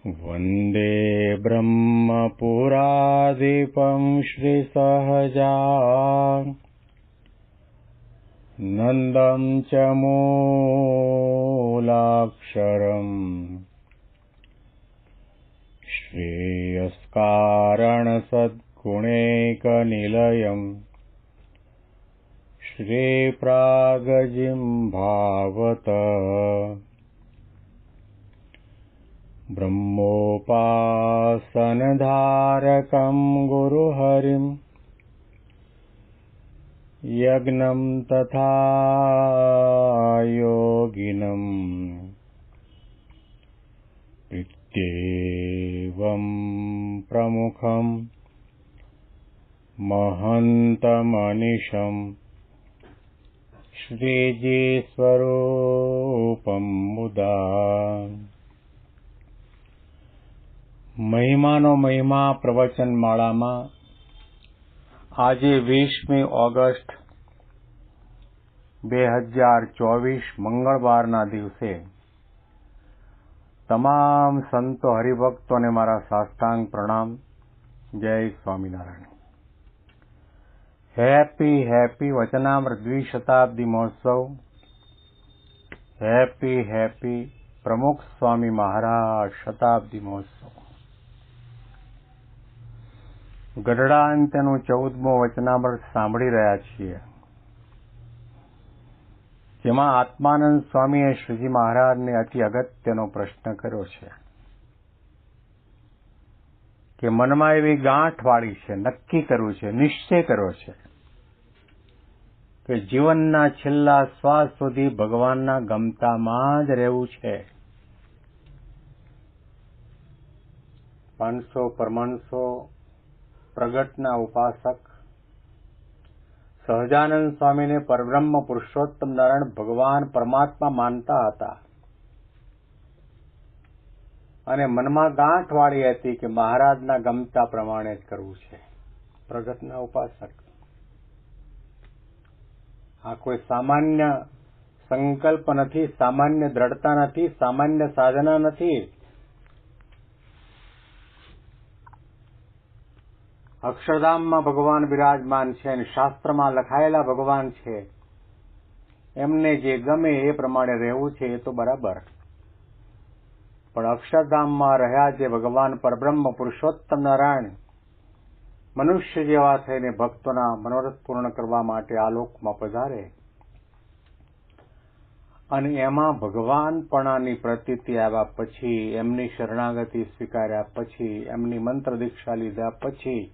वन्दे ब्रह्मपुरादिपं श्रीसहजानन्दं च मूलाक्षरम् श्रेयस्कारणसद्गुणैकनिलयम् श्रीप्रागजिह्वावत ब्रह्मोपासनधारकं गुरुहरिं यज्ञं तथा योगिनं इत्येवं प्रमुखं महन्तमनिशं श्रीजीस्वरूपं मुदा મહિમાનો મહિમા પ્રવચન માળામાં આજે 20મી ઓગસ્ટ 2024 મંગળવારના દિવસે તમામ સંતો હરિભક્તોને મારા સાષ્ટાંગ પ્રણામ. જય સ્વામિનારાયણ. હેપી વચનામૃત દ્વિશતાબ્દી મહોત્સવ. હેપી પ્રમુખ સ્વામી મહારાજ શતાબ્દી મહોત્સવ. ગઢડા અંત્યનું 14મો વચનામૃત સાંભળી રહ્યા છીએ, જેમાં આત્માનંદ સ્વામીએ શ્રીજી મહારાજને અતિ અગત્યનો પ્રશ્ન કર્યો છે કે મનમાં એવી ગાંઠ વાળી છે, નક્કી કર્યું છે, નિશ્ચય કર્યો છે કે જીવનના છેલ્લા શ્વાસ સુધી ભગવાનના ગમતામાં જ રહેવું છે. 500 પરમાંસો પ્રગટના ઉપાસક સહજાનંદ સ્વામીને પરબ્રહ્મ પુરુષોત્તમ નારાયણ ભગવાન પરમાત્મા માનતા હતા અને મનમાં ગાંઠ વાળી હતી કે મહારાજના ગમતા પ્રમાણે જ કરવું છે. પ્રગટના ઉપાસક આ કોઈ સામાન્ય સંકલ્પ નથી, સામાન્ય દ્રઢતા નથી, સામાન્ય સાધના નથી. અક્ષરધામમાં ભગવાન બિરાજમાન છે અને શાસ્ત્રમાં લખાયેલા ભગવાન છે. એમને જે ગમે એ પ્રમાણે રહેવું છે એ તો બરાબર, પણ અક્ષરધામમાં રહ્યા જે ભગવાન પરબ્રહ્મ પુરુષોત્તમ નારાયણ મનુષ્ય જેવા થઈને ભક્તોના મનોરથ પૂર્ણ કરવા માટે આ લોકમાં પધારે અને એમાં ભગવાનપણાની પ્રતીતિ આવ્યા પછી, એમની શરણાગતિ સ્વીકાર્યા પછી, એમની મંત્ર દીક્ષા લીધા પછી,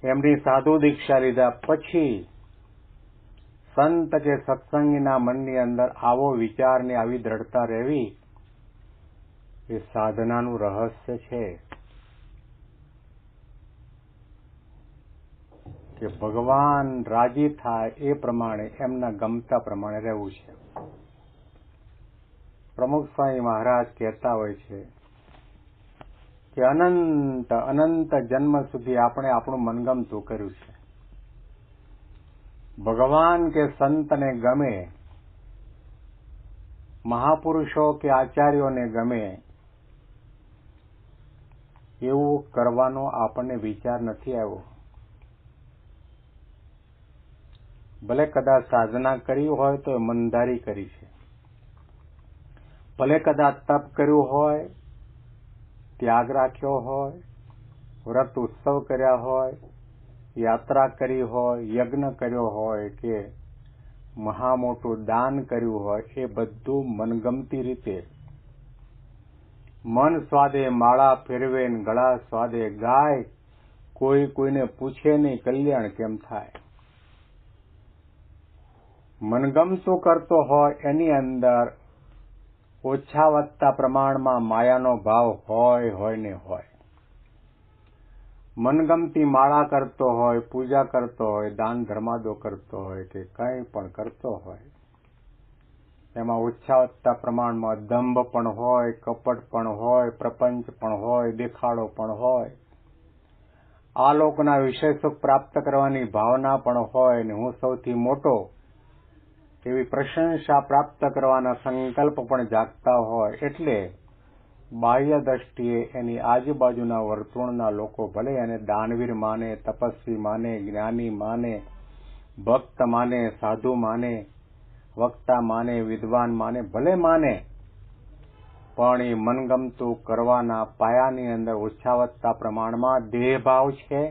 એમની સાધુ દીક્ષા લીધા પછી સંત કે સત્સંગીના મનની અંદર આવો વિચાર ને આવી દ્રઢતા રહેવી એ સાધનાનું રહસ્ય છે કે ભગવાન રાજી થાય એ પ્રમાણે, એમના ગમતા પ્રમાણે રહેવું છે. પ્રમુખ સ્વામી મહારાજ કહેતા હોય છે કે અનંત જન્મ સુધી આપણે આપણું મનગમતું કર્યું છે. ભગવાન કે સંતને ગમે, મહાપુરુષો કે આચાર્યોને ગમે એવું કરવાનો આપણને વિચાર નથી આવ્યો. ભલે કદાચ સાધના કરી હોય તો મનધારી કરી છે, ભલે કદાચ તપ કર્યું હોય, ત્યાગ રાખ્યો હોય, વ્રત ઉત્સવ કર્યા હોય, યાત્રા કરી હોય, યજ્ઞ કર્યો હોય કે મહા મોટું દાન કર્યું હોય, એ બધું મનગમતી રીતે મન સ્વાદે માળા ફેરવે ને ગળા સ્વાદે ગાય, કોઈને પૂછે નહીં કલ્યાણ કેમ થાય. મનગમતું કરતો હોય એની અંદર ઓછા વધતા પ્રમાણમાં માયાનો ભાવ હોય ને હોય. મનગમતી માળા કરતો હોય, પૂજા કરતો હોય, દાન ધર્માદો કરતો હોય કે કંઈ પણ કરતો હોય, એમાં ઓછા વધતા પ્રમાણમાં દંભ પણ હોય, કપટ પણ હોય, પ્રપંચ પણ હોય, દેખાડો પણ હોય, આ લોકના વિષય સુખ પ્રાપ્ત કરવાની ભાવના પણ હોય ને હું સૌથી મોટો એવી પ્રશંસા પ્રાપ્ત કરવાના સંકલ્પ પણ જાગતા હોય. એટલે બાહ્ય દ્રષ્ટિએ એની આજુબાજુના વર્તુળના લોકો ભલે એને દાનવીર માને, તપસ્વી માને, જ્ઞાની માને, ભક્ત માને, સાધુ માને, વક્તા માને, વિદ્વાન માને, ભલે માને, પણ એ મનગમતું કરવાના પાયાની અંદર ઓછા વત્તા પ્રમાણમાં દેહભાવ છે,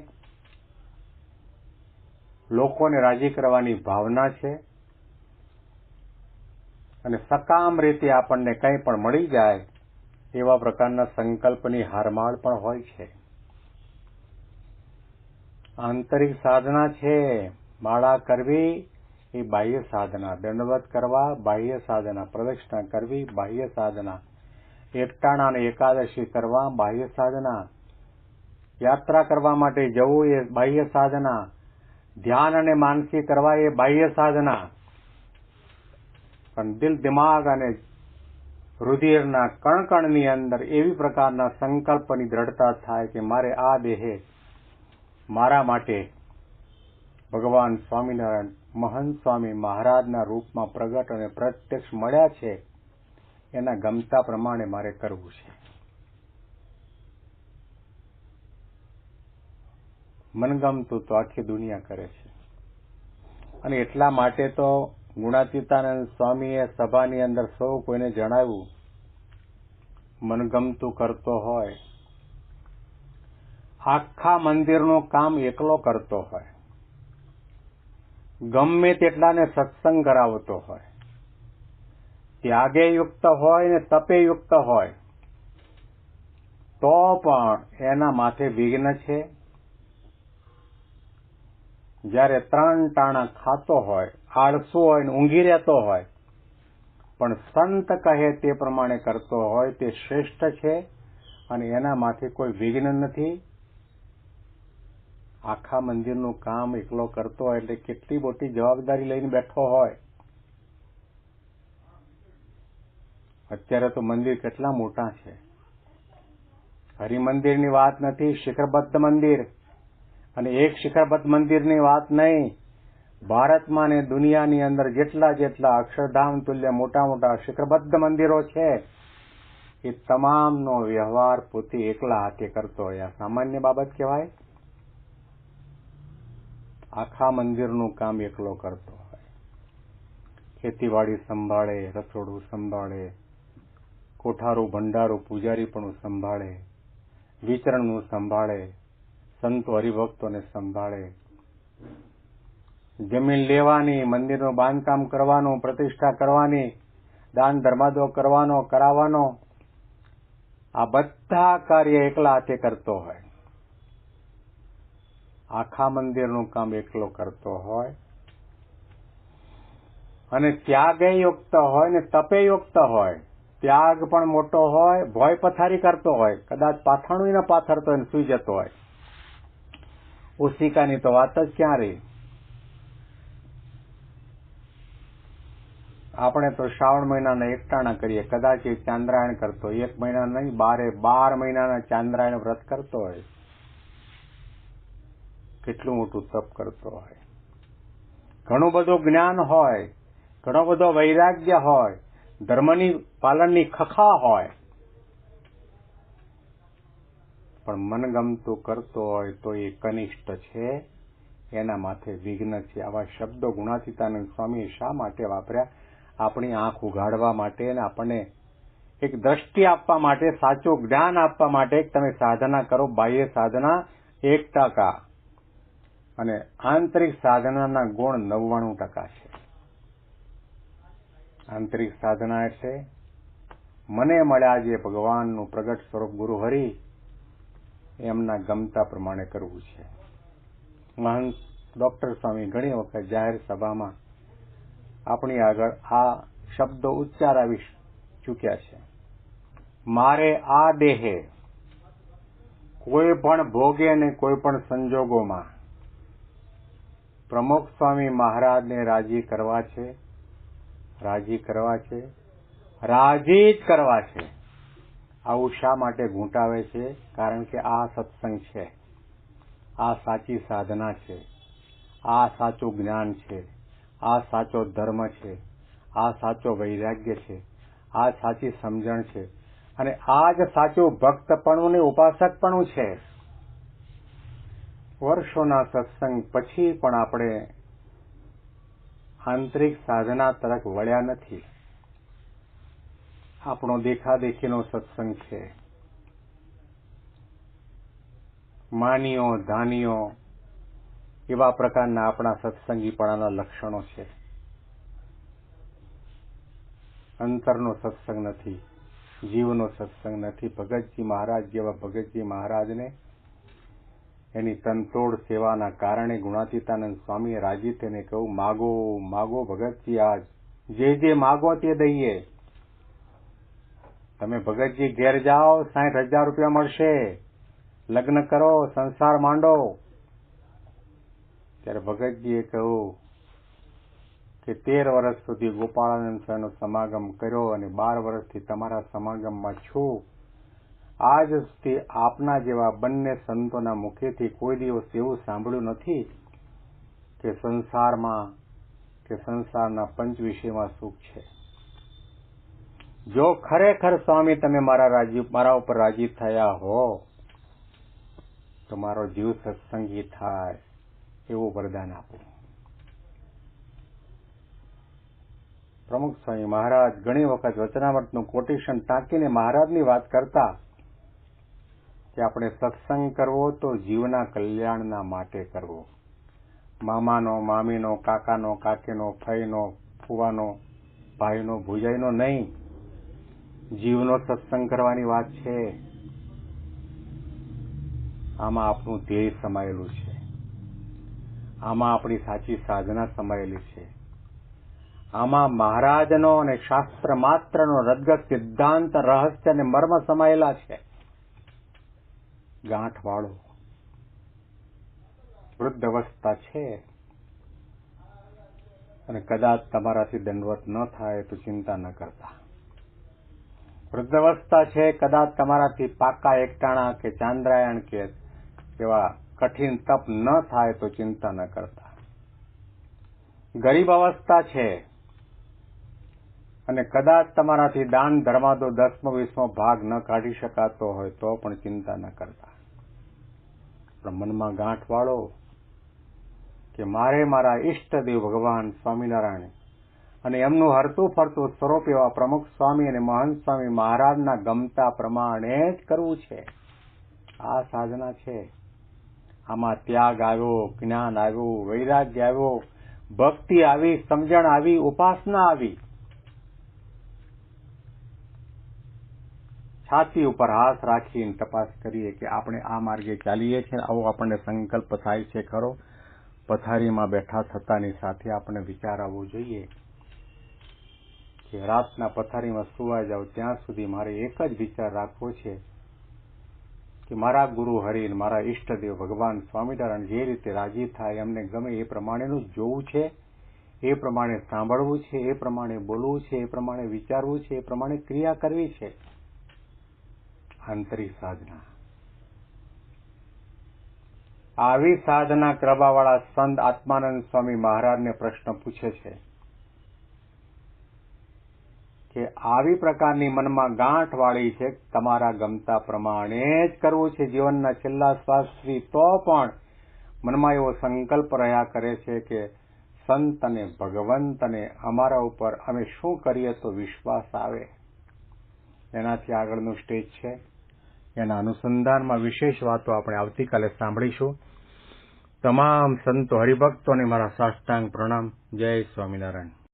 લોકોને રાજી કરવાની ભાવના છે, અને સકામ રીતે આપણને કંઈ પણ મળી જાય એવા પ્રકારના સંકલ્પની હારમાળ પણ હોય છે. આંતરિક સાધના છે. માળા કરવી એ બાહ્ય સાધના, દંડવત કરવા બાહ્ય સાધના, પ્રદક્ષિણા કરવી બાહ્ય સાધના, એકટાણા અને એકાદશી કરવા બાહ્ય સાધના, યાત્રા કરવા માટે જવું એ બાહ્ય સાધના, ધ્યાન અને માનસી કરવા એ બાહ્ય સાધના. પણ દિલ, દિમાગ અને રુધિરના કણકણની અંદર એવી પ્રકારના સંકલ્પની દ્રઢતા થાય કે મારે આ દેહે મારા માટે ભગવાન સ્વામિનારાયણ મહંત સ્વામી મહારાજના રૂપમાં પ્રગટ અને પ્રત્યક્ષ મળ્યા છે, એના ગમતા પ્રમાણે મારે કરવું છે. મનગમતું તો આખી દુનિયા કરે છે. અને એટલા માટે તો ગુણાતીતાનંદ સ્વામીએ સભાની અંદર સૌ કોઈને જણાવ્યું, મનગમતું કરતો હોય, આખા મંદિરનું કામ એકલો કરતો હોય, ગમે તેટલાને સત્સંગ કરાવતો હોય, ત્યાગે યુક્ત હોય ને તપે યુક્ત હોય, તો પણ એના માથે વિઘ્ન છે. જ્યારે 3 ટાણા ખાતો હોય, આળસુ હોય ને ઊંઘી રહેતો હોય, પણ સંત કહે તે પ્રમાણે કરતો હોય તે શ્રેષ્ઠ છે, અને એના માથે કોઈ વિઘ્ન નથી. આખા મંદિરનું કામ એકલો કરતો હોય એટલે કેટલી મોટી જવાબદારી લઈને બેઠો હોય. અત્યારે તો મંદિર કેટલા મોટા છે. હરિમંદિરની વાત નથી, શિખરબદ્ધ મંદિર. અને એક શિખરબદ્ધ મંદિરની વાત નહીં, ભારતમાં ને દુનિયાની અંદર જેટલા અક્ષરધામ તુલ્ય મોટા મોટા શિખરબદ્ધ મંદિરો છે, એ તમામનો વ્યવહાર પોતે એકલા હાથે કરતો હોય. આ સામાન્ય બાબત કહેવાય? આખા મંદિરનું કામ એકલો કરતો હોય. ખેતીવાડી સંભાળે, રસોડું સંભાળે, કોઠારું ભંડારું પૂજારીપણું સંભાળે, વિચરણનું સંભાળે, સંતો હરિભક્તોને સંભાળે, જમીન લેવાની, મંદિરનું બાંધકામ કરવાનું, પ્રતિષ્ઠા કરવાની, દાન ધર્માદો કરવાનો, કરાવવાનો, આ બધા કાર્ય એકલા હાથે કરતો હોય. આખા મંદિરનું કામ એકલો કરતો હોય, અને ત્યાગે યુક્ત હોય ને તપે યુક્ત હોય. ત્યાગ પણ મોટો હોય, ભોય પથારી કરતો હોય, કદાચ પાથાણું ન પાથરતો હોય, સુઈ જતો હોય. ઓશિકાની તો વાત જ ક્યાં રહી. આપણે તો શ્રાવણ મહિનાના એકટાણા કરીએ, કદાચ એ ચાંદ્રાયણ કરતો, 1 મહિના નહીં, 12 મહિનાના ચાંદ્રાયણ વ્રત કરતો હોય. કેટલું મોટું તપ કરતો હોય. ઘણું બધું જ્ઞાન હોય, ઘણો બધો વૈરાગ્ય હોય, ધર્મની પાલનની ખખા હોય, પણ મનગમતું કરતો હોય તો એ કનિષ્ઠ છે, એના માથે વિઘ્ન છે. આવા શબ્દો ગુણાતીતાનંદ સ્વામીએ શા માટે વાપર્યા? આપણી આંખ ઉઘાડવા માટે અને આપણને એક દ્રષ્ટિ આપવા માટે, સાચું જ્ઞાન આપવા માટે. તમે સાધના કરો, બાહ્ય સાધના 1%, અને આંતરિક સાધનાના ગુણ 99% છે. આંતરિક સાધના એટલે મને મળ્યા જે ભગવાનનું પ્રગટ સ્વરૂપ ગુરુ હરિ, એમના ગમતા પ્રમાણે કરવું છે. મહંત ડોક્ટર સ્વામી ઘણી વખત જાહેર સભામાં આપણી આગળ આ શબ્દો ઉચ્ચારાવી ચૂક્યા છે. મારે આ દેહે કોઈ પણ ભોગે અને કોઈ પણ સંજોગોમાં પ્રમુખ સ્વામી મહારાજને રાજી કરવા છે, રાજી કરવા છે, રાજી જ કરવા છે. આવું શા માટે ઘૂંટાવે છે? કારણ કે આ સત્સંગ છે, આ સાચી સાધના છે, આ સાચું જ્ઞાન છે, આ સાચો ધર્મ છે, આ સાચો વૈરાગ્ય છે, આ સાચી સમજણ છે. અને આ જ સાચું ભક્તપણું ને ઉપાસકપણું છે. વર્ષોના સત્સંગ પછી પણ આપણે આંતરિક સાધના તરફ વળ્યા નથી. આપણો દેખાદેખીનો સત્સંગ છે. માનીઓ ધાનીઓ એવા પ્રકારના આપણા સત્સંગીપણાના લક્ષણો છે. અંતરનો સત્સંગ નથી, જીવનો સત્સંગ નથી. ભગતજી મહારાજ જેવા ભગતજી મહારાજને એની તનતોડ સેવાના કારણે ગુણાતીતાનંદ સ્વામીએ રાજી થઈને કહ્યું, માગો માગો ભગતજી, આજ જે માગો તે દઈએ. તમે ભગતજી ઘેર જાઓ, 60,000 રૂપિયા મળશે, લગ્ન કરો, સંસાર માંડો. ત્યારે ભગતજીએ કહ્યું કે 13 વર્ષ સુધી ગોપાળાનંદ સ્વામીનો સમાગમ કર્યો અને 12 વર્ષથી તમારા સમાગમમાં છું. આજ સુધી આપના જેવા બંને સંતોના મુખેથી કોઈ દિવસ એવું સાંભળ્યું નથી કે સંસારમાં કે સંસારના પંચ વિષયમાં સુખ છે. જો ખરેખર સ્વામી તમે મારા ઉપર રાજી થયા હો તો મારો જીવ સત્સંગી થાય એવું વરદાન આપો. પ્રમુખ સ્વામી મહારાજ ઘણી વખત વચનામૃતનું કોટેશન ટાંકીને મહારાજની વાત કરતા કે આપણે સત્સંગ કરવો તો જીવના કલ્યાણના માટે કરવો. મામાનો, મામીનો, કાકાનો, કાકીનો, ફઈનો, ફુવાનો, ભાઈનો, ભુજાઈનો નહીં, જીવનો સત્સંગ કરવાની વાત છે. આમાં આપણું ધ્યેય સમાયેલું છે. આમાં આપણી સાચી સાધના સમાયેલી છે. આમાં મહારાજનો અને શાસ્ત્ર માત્રનો રદગત સિદ્ધાંત, રહસ્ય અને મર્મ સમાયેલા છે. ગાંઠ વાળો વૃદ્ધ અવસ્થા છે અને કદાચ તમારાથી દંડવત ન થાય તો ચિંતા ન કરતા. વૃદ્ધ અવસ્થા છે, કદાચ તમારાથી પાકા એકટાણા કે ચાંદ્રાયણ કે એવા કઠિન તપ ન થાય તો ચિંતા ન કરતા. ગરીબ અવસ્થા છે અને કદાચ તમારાથી દાન ધર્માદો 10મો 20મો ભાગ ન કાઢી શકાતો હોય તો પણ ચિંતા ન કરતા. પણ મનમાં ગાંઠ વાળો કે મારે મારા ઈષ્ટદેવ ભગવાન સ્વામિનારાયણ અને એમનું હરતું ફરતું સ્વરૂપ એવા પ્રમુખ સ્વામી અને મહંત સ્વામી મહારાજના ગમતા પ્રમાણે જ કરવું છે. આ સાધના છે. આમાં ત્યાગ આવ્યો, જ્ઞાન આવ્યું, વૈરાગ્ય આવ્યો, ભક્તિ આવી, સમજણ આવી, ઉપાસના આવી. છાતી ઉપર હાથ રાખીને તપાસ કરીએ કે આપણે આ માર્ગે ચાલીએ છીએ. આવો આપણને સંકલ્પ થાય છે ખરો. પથારીમાં બેઠા થતાની સાથે આપણને વિચાર આવવો જોઈએ કે રાતના પથારીમાં સુવા જાવ ત્યાં સુધી મારે એક જ વિચાર રાખવો છે કે મારા ગુરુ હરિ, મારા ઈષ્ટદેવ ભગવાન સ્વામિનારાયણ જે રીતે રાજી થાય, એમને ગમે એ પ્રમાણેનું જોવું છે, એ પ્રમાણે સાંભળવું છે, એ પ્રમાણે બોલવું છે, એ પ્રમાણે વિચારવું છે, એ પ્રમાણે ક્રિયા કરવી છે. આંતરિક સાધના. આવી સાધના કરવાવાળા સંત આત્માનંદ સ્વામી મહારાજને પ્રશ્ન પૂછે છે કે આવી પ્રકારની મનમાં ગાંઠ વાળી છે, તમારા ગમતા પ્રમાણે જ કરવું છે જીવનના છેલ્લા શ્વાસ સુધી, તો પણ મનમાં એવો સંકલ્પ રહ્યા કરે છે કે સંત અને ભગવંત અને અમારા ઉપર અમે શું કરીએ તો વિશ્વાસ આવે. એનાથી આગળનું સ્ટેજ છે. એના અનુસંધાનમાં વિશેષ વાતો આપણે આવતીકાલે સાંભળીશું. તમામ સંતો હરિભક્તોને મારા સાષ્ટાંગ પ્રણામ. જય સ્વામિનારાયણ.